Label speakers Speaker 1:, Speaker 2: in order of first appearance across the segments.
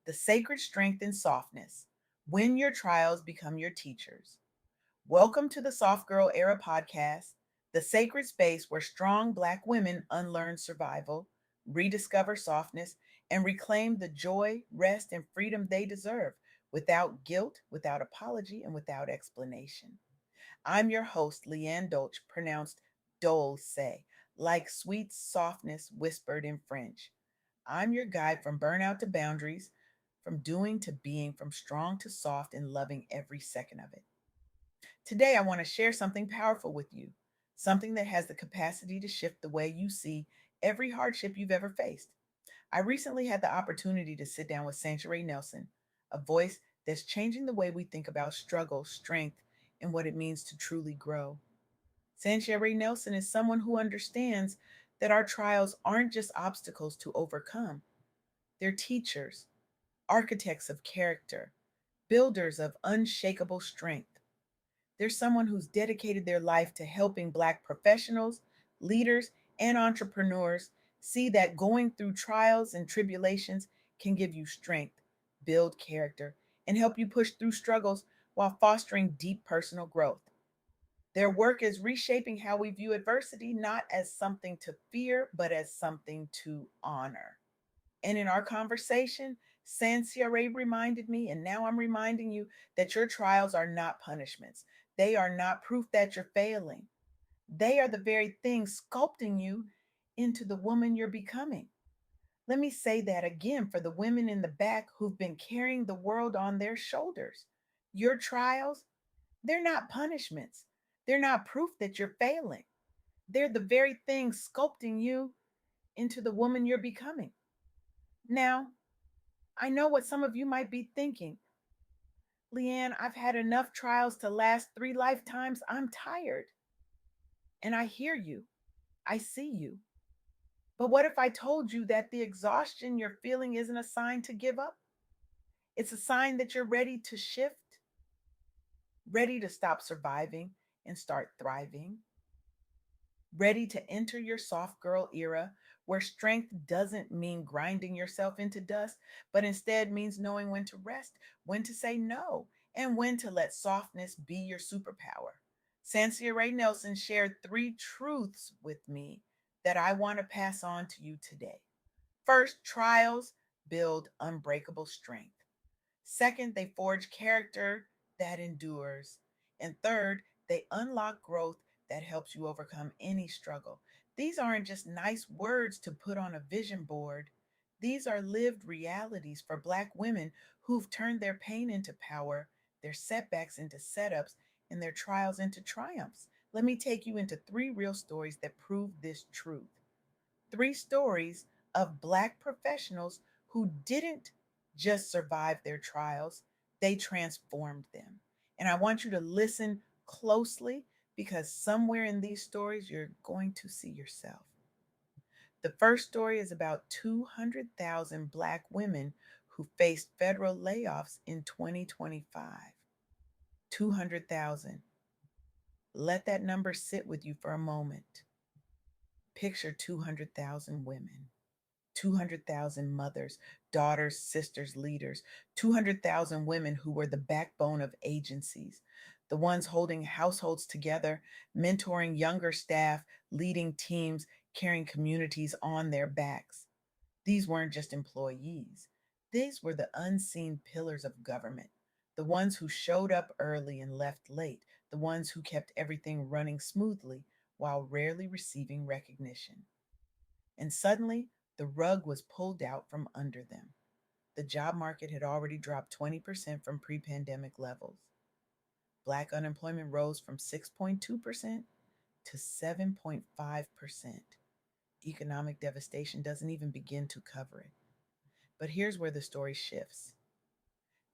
Speaker 1: the sacred strength and softness, when your trials become your teachers. Welcome to the Soft Girl Era podcast, the sacred space where strong Black women unlearn survival, rediscover softness, and reclaim the joy, rest, and freedom they deserve without guilt, without apology, and without explanation. I'm your host, LeAnne Dolce, pronounced Dolce, like sweet softness whispered in French. I'm your guide from burnout to boundaries, from doing to being, from strong to soft, and loving every second of it. Today, I want to share something powerful with you, something that has the capacity to shift the way you see every hardship you've ever faced. I recently had the opportunity to sit down with Sanciarey Nelson, a voice that's changing the way we think about struggle, strength, and what it means to truly grow. Sanciarey Nelson is someone who understands that our trials aren't just obstacles to overcome, they're teachers, architects of character, builders of unshakable strength. There's someone who's dedicated their life to helping Black professionals, leaders, and entrepreneurs see that going through trials and tribulations can give you strength, build character, and help you push through struggles while fostering deep personal growth. Their work is reshaping how we view adversity not as something to fear, but as something to honor. And in our conversation, Sanciere reminded me, and now I'm reminding you, that your trials are not punishments. They are not proof that you're failing. They are the very things sculpting you into the woman you're becoming. Let me say that again for the women in the back who've been carrying the world on their shoulders. Your trials, they're not punishments. They're not proof that you're failing. They're the very things sculpting you into the woman you're becoming. Now, I know what some of you might be thinking. LeAnne, I've had enough trials to last 3 lifetimes. I'm tired. And I hear you. I see you. But what if I told you that the exhaustion you're feeling isn't a sign to give up? It's a sign that you're ready to shift, ready to stop surviving and start thriving, ready to enter your soft girl era where strength doesn't mean grinding yourself into dust, but instead means knowing when to rest, when to say no, and when to let softness be your superpower. Sanciere Nelson shared 3 truths with me that I want to pass on to you today. First, trials build unbreakable strength. Second, they forge character that endures. And third, they unlock growth that helps you overcome any struggle. These aren't just nice words to put on a vision board. These are lived realities for Black women who've turned their pain into power, their setbacks into setups, and their trials into triumphs. Let me take you into 3 real stories that prove this truth. 3 stories of Black professionals who didn't just survive their trials, they transformed them. And I want you to listen closely because somewhere in these stories, you're going to see yourself. The first story is about 200,000 Black women who faced federal layoffs in 2025. 200,000. Let that number sit with you for a moment. Picture 200,000 women. 200,000 mothers, daughters, sisters, leaders, 200,000 women who were the backbone of agencies, the ones holding households together, mentoring younger staff, leading teams, carrying communities on their backs. These weren't just employees, these were the unseen pillars of government, the ones who showed up early and left late, the ones who kept everything running smoothly while rarely receiving recognition. And suddenly, the rug was pulled out from under them. The job market had already dropped 20% from pre pandemic levels. Black unemployment rose from 6.2% to 7.5%. Economic devastation doesn't even begin to cover it. But here's where the story shifts.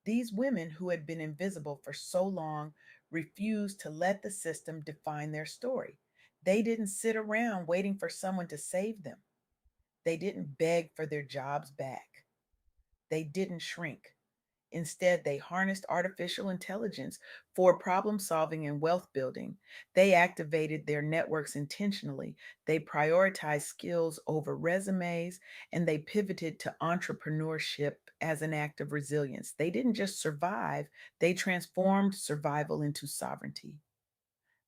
Speaker 1: These women who had been invisible for so long refused to let the system define their story. They didn't sit around waiting for someone to save them. They didn't beg for their jobs back. They didn't shrink. Instead, they harnessed artificial intelligence for problem solving and wealth building. They activated their networks intentionally. They prioritized skills over resumes, and they pivoted to entrepreneurship as an act of resilience. They didn't just survive, they transformed survival into sovereignty.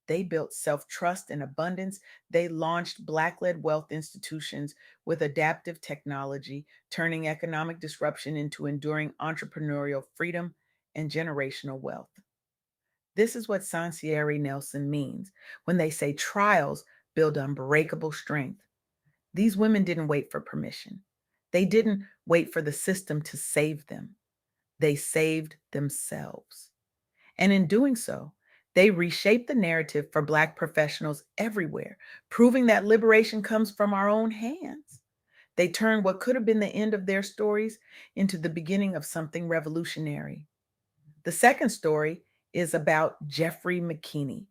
Speaker 1: They built self trust and abundance. They launched Black led wealth institutions with adaptive technology, turning economic disruption into enduring entrepreneurial freedom and generational wealth. This is what Sanciarey Nelson means when they say trials build unbreakable strength. These women didn't wait for permission, they didn't wait for the system to save them. They saved themselves. And in doing so, they reshaped the narrative for Black professionals everywhere, proving that liberation comes from our own hands. They turned what could have been the end of their stories into the beginning of something revolutionary. The second story is about Jeffrey McKinney,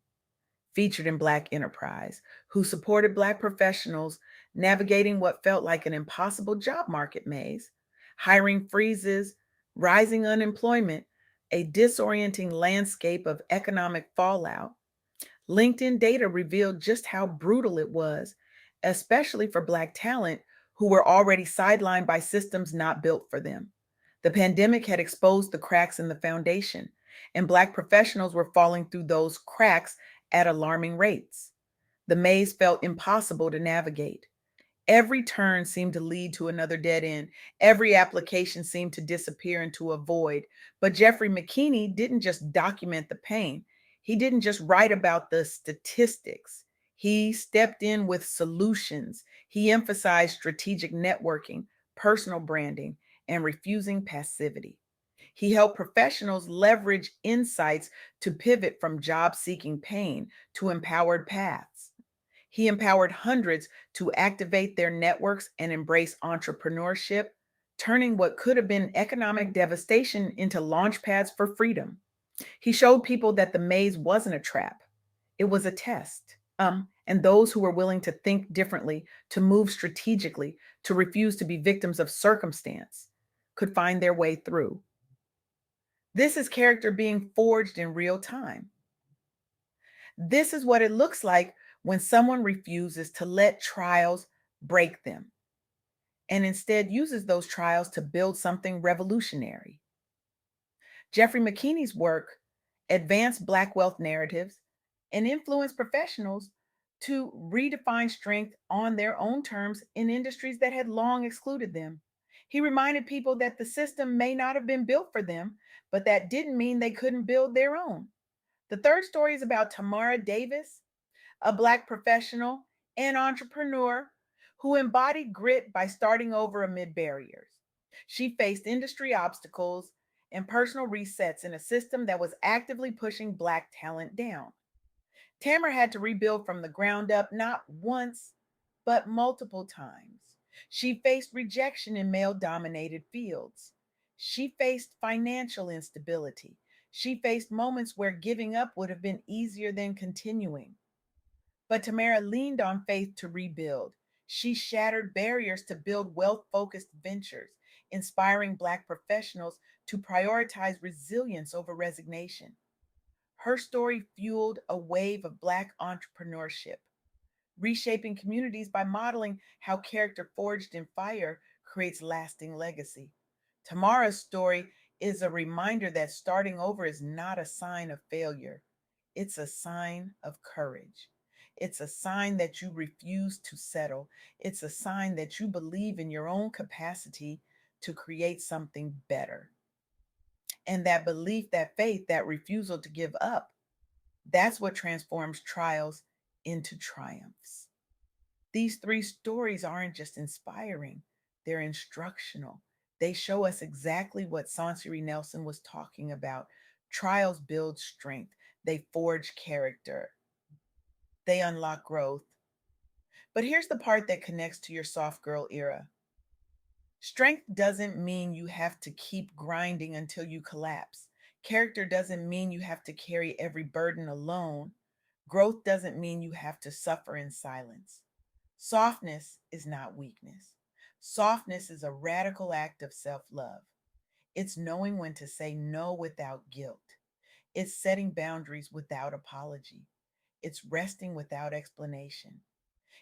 Speaker 1: featured in Black Enterprise, who supported Black professionals navigating what felt like an impossible job market maze, hiring freezes, rising unemployment, a disorienting landscape of economic fallout. LinkedIn data revealed just how brutal it was, especially for Black talent who were already sidelined by systems not built for them. The pandemic had exposed the cracks in the foundation, and Black professionals were falling through those cracks at alarming rates. The maze felt impossible to navigate. Every turn seemed to lead to another dead end. Every application seemed to disappear into a void. But Jeffrey McKinney didn't just document the pain, he didn't just write about the statistics. He stepped in with solutions. He emphasized strategic networking, personal branding, and refusing passivity. He helped professionals leverage insights to pivot from job seeking pain to empowered paths. He empowered hundreds to activate their networks and embrace entrepreneurship, turning what could have been economic devastation into launch pads for freedom. He showed people that the maze wasn't a trap, it was a test. And those who were willing to think differently, to move strategically, to refuse to be victims of circumstance, could find their way through. This is character being forged in real time. This is what it looks like when someone refuses to let trials break them and instead uses those trials to build something revolutionary. Jeffrey McKinney's work advanced Black wealth narratives and influenced professionals to redefine strength on their own terms in industries that had long excluded them. He reminded people that the system may not have been built for them, but that didn't mean they couldn't build their own. The third story is about Tamara Davis, a Black professional and entrepreneur who embodied grit by starting over amid barriers. She faced industry obstacles and personal resets in a system that was actively pushing Black talent down. Tamara had to rebuild from the ground up not once, but multiple times. She faced rejection in male dominated fields. She faced financial instability. She faced moments where giving up would have been easier than continuing. But Tamara leaned on faith to rebuild. She shattered barriers to build wealth focused ventures, inspiring Black professionals to prioritize resilience over resignation. Her story fueled a wave of Black entrepreneurship, reshaping communities by modeling how character forged in fire creates lasting legacy. Tamara's story is a reminder that starting over is not a sign of failure, it's a sign of courage. It's a sign that you refuse to settle. It's a sign that you believe in your own capacity to create something better. And that belief, that faith, that refusal to give up, that's what transforms trials into triumphs. These three stories aren't just inspiring, they're instructional. They show us exactly what Sanciarey Nelson was talking about. Trials build strength, they forge character, they unlock growth. But here's the part that connects to your soft girl era. Strength doesn't mean you have to keep grinding until you collapse. Character doesn't mean you have to carry every burden alone. Growth doesn't mean you have to suffer in silence. Softness is not weakness. Softness is a radical act of self love. It's knowing when to say no without guilt. It's setting boundaries without apology. It's resting without explanation.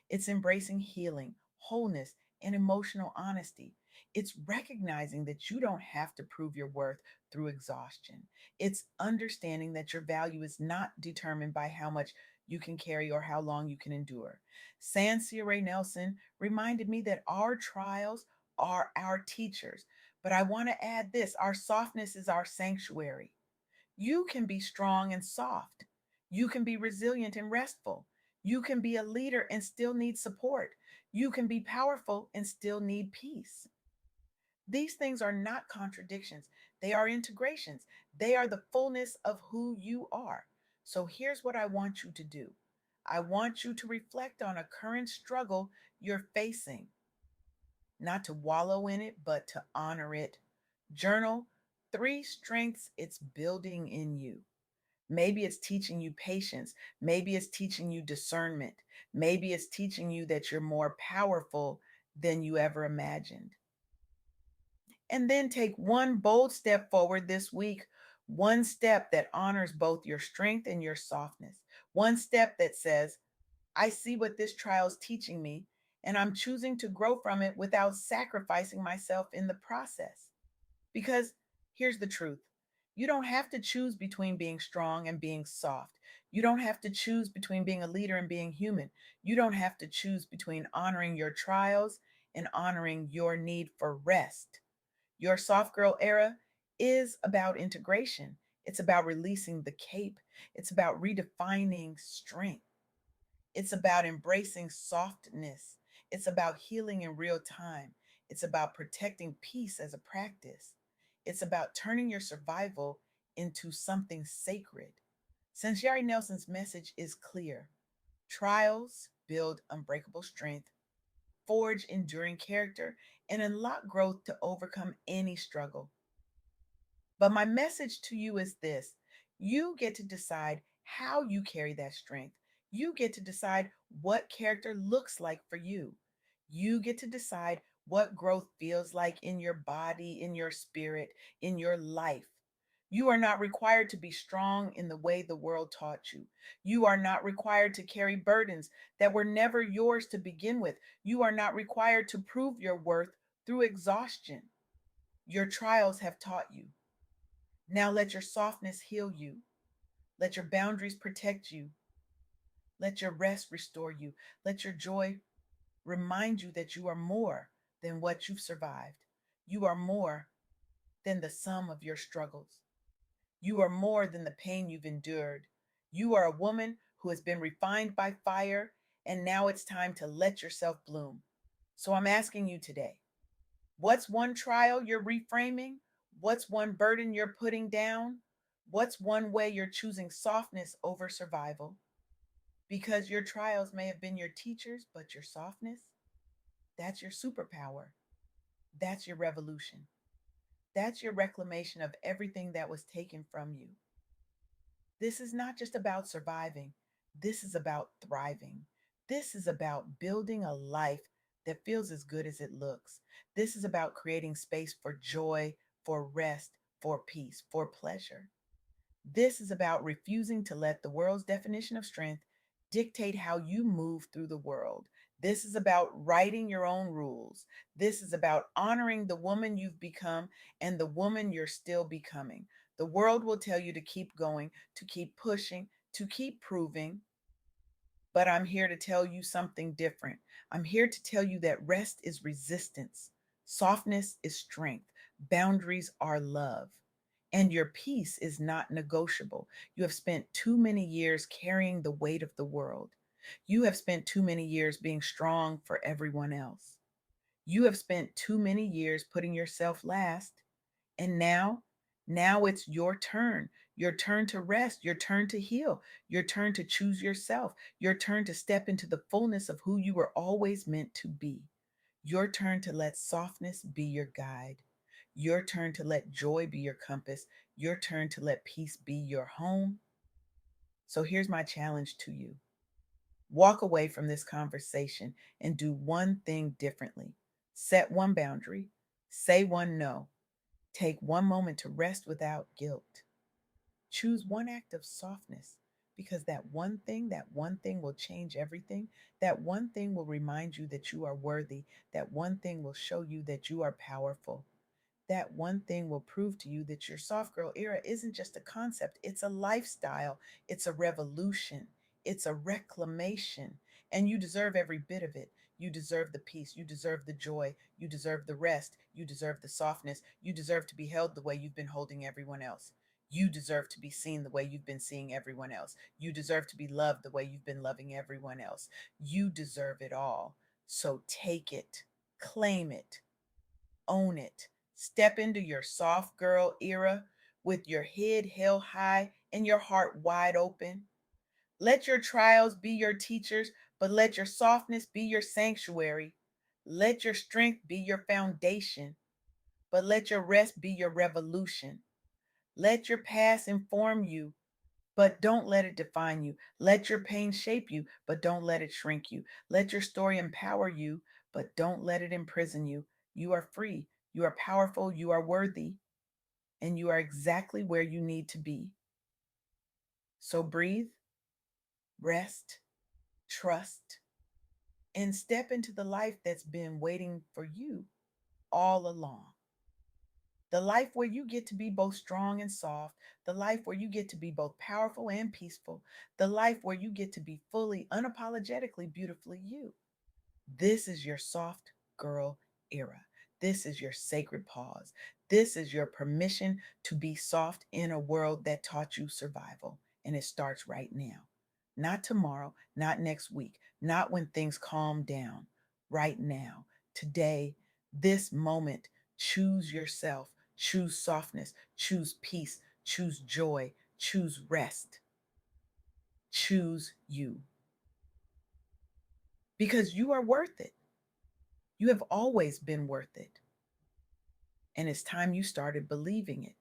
Speaker 1: It's embracing healing, wholeness, and emotional honesty. It's recognizing that you don't have to prove your worth through exhaustion. It's understanding that your value is not determined by how much you can carry or how long you can endure. Sanciarey Nelson reminded me that our trials are our teachers. But I want to add this: our softness is our sanctuary. You can be strong and soft. You can be resilient and restful. You can be a leader and still need support. You can be powerful and still need peace. These things are not contradictions, they are integrations. They are the fullness of who you are. So here's what I want you to do: I want you to reflect on a current struggle you're facing, not to wallow in it, but to honor it. Journal 3 strengths it's building in you. Maybe it's teaching you patience. Maybe it's teaching you discernment. Maybe it's teaching you that you're more powerful than you ever imagined. And then take one bold step forward this week, one step that honors both your strength and your softness, one step that says, I see what this trial is teaching me, and I'm choosing to grow from it without sacrificing myself in the process. Because here's the truth: you don't have to choose between being strong and being soft. You don't have to choose between being a leader and being human. You don't have to choose between honoring your trials and honoring your need for rest. Your soft girl era is about integration. It's about releasing the cape. It's about redefining strength. It's about embracing softness. It's about healing in real time. It's about protecting peace as a practice. It's about turning your survival into something sacred. Sanciarey Nelson's message is clear: trials build unbreakable strength, forge enduring character, and unlock growth to overcome any struggle. But my message to you is this: you get to decide how you carry that strength. You get to decide what character looks like for you. You get to decide what growth feels like in your body, in your spirit, in your life. You are not required to be strong in the way the world taught you. You are not required to carry burdens that were never yours to begin with. You are not required to prove your worth through exhaustion. Your trials have taught you. Now let your softness heal you. Let your boundaries protect you. Let your rest restore you. Let your joy remind you that you are more than what you've survived. You are more than the sum of your struggles. You are more than the pain you've endured. You are a woman who has been refined by fire, and now it's time to let yourself bloom. So I'm asking you today: what's one trial you're reframing? What's one burden you're putting down? What's one way you're choosing softness over survival? Because your trials may have been your teachers, but your softness, that's your superpower. That's your revolution. That's your reclamation of everything that was taken from you. This is not just about surviving, this is about thriving. This is about building a life that feels as good as it looks. This is about creating space for joy, for rest, for peace, for pleasure. This is about refusing to let the world's definition of strength dictate how you move through the world. This is about writing your own rules. This is about honoring the woman you've become and the woman you're still becoming. The world will tell you to keep going, to keep pushing, to keep proving, but I'm here to tell you something different. I'm here to tell you that rest is resistance, softness is strength, boundaries are love, and your peace is not negotiable. You have spent too many years carrying the weight of the world. You have spent too many years being strong for everyone else. You have spent too many years putting yourself last. And now it's your turn to rest, your turn to heal, your turn to choose yourself, your turn to step into the fullness of who you were always meant to be. Your turn to let softness be your guide. Your turn to let joy be your compass. Your turn to let peace be your home. So here's my challenge to you: walk away from this conversation and do one thing differently. Set one boundary, say one no, take one moment to rest without guilt. Choose one act of softness. Because that one thing will change everything. That one thing will remind you that you are worthy. That one thing will show you that you are powerful. That one thing will prove to you that your soft girl era isn't just a concept, it's a lifestyle, it's a revolution, it's a reclamation, and you deserve every bit of it. You deserve the peace, you deserve the joy, you deserve the rest, you deserve the softness, you deserve to be held the way you've been holding everyone else. You deserve to be seen the way you've been seeing everyone else. You deserve to be loved the way you've been loving everyone else. You deserve it all. So take it, claim it, own it. Step into your soft girl era with your head held high and your heart wide open. Let your trials be your teachers, but let your softness be your sanctuary. Let your strength be your foundation, but let your rest be your revolution. Let your past inform you, but don't let it define you. Let your pain shape you, but don't let it shrink you. Let your story empower you, but don't let it imprison you. You are free, you are powerful, you are worthy, and you are exactly where you need to be. So breathe, rest, trust, and step into the life that's been waiting for you all along. The life where you get to be both strong and soft, the life where you get to be both powerful and peaceful, the life where you get to be fully, unapologetically, beautifully you. This is your soft girl era. This is your sacred pause. This is your permission to be soft in a world that taught you survival. And it starts right now. Not tomorrow, not next week, not when things calm down. Right now, today, this moment, choose yourself, choose softness, choose peace, choose joy, choose rest, choose you. Because you are worth it. You have always been worth it. And it's time you started believing it.